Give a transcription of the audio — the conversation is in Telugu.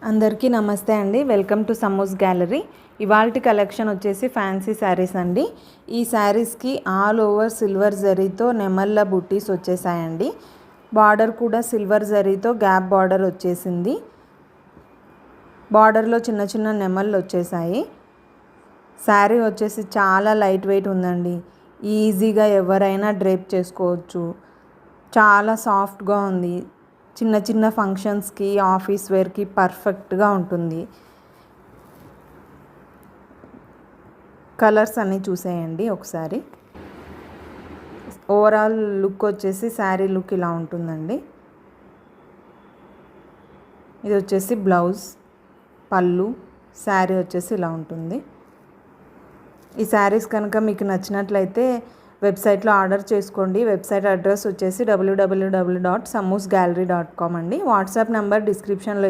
అందరికీ నమస్తే అండి. Welcome to Samoos gallery. ఇవాల్టి కలెక్షన్ వచ్చేసి ఫ్యాన్సీ శారీస్ అండి. ఈ శారీస్కి ఆల్ ఓవర్ సిల్వర్ జరీతో నెమళ్ళ బుట్టీస్ వచ్చేసాయండి. బార్డర్ కూడా సిల్వర్ జరీతో గ్యాప్ బార్డర్ వచ్చేసింది. బార్డర్లో చిన్న చిన్న నెమళ్ళు వచ్చేసాయి. శారీ వచ్చేసి చాలా లైట్ వెయిట్ ఉందండి. ఈజీగా ఎవరైనా డ్రేప్ చేసుకోవచ్చు. చాలా సాఫ్ట్గా ఉంది. చిన్న చిన్న ఫంక్షన్స్కి, ఆఫీస్ వేర్కి పర్ఫెక్ట్గా ఉంటుంది. కలర్స్ అన్నీ చూసేయండి ఒకసారి. ఓవరాల్ లుక్ వచ్చేసి శారీ లుక్ ఇలా ఉంటుందండి. ఇది వచ్చేసి బ్లౌజ్, పళ్ళు, శారీ వచ్చేసి ఇలా ఉంటుంది. ఈ శారీస్ కనుక మీకు నచ్చినట్లయితే వెబ్సైట్లో ఆర్డర్ చేసుకోండి. వెబ్సైట్ అడ్రస్ వచ్చేసి www.samoosgallery.com అండి. వాట్సాప్ నెంబర్ డిస్క్రిప్షన్లో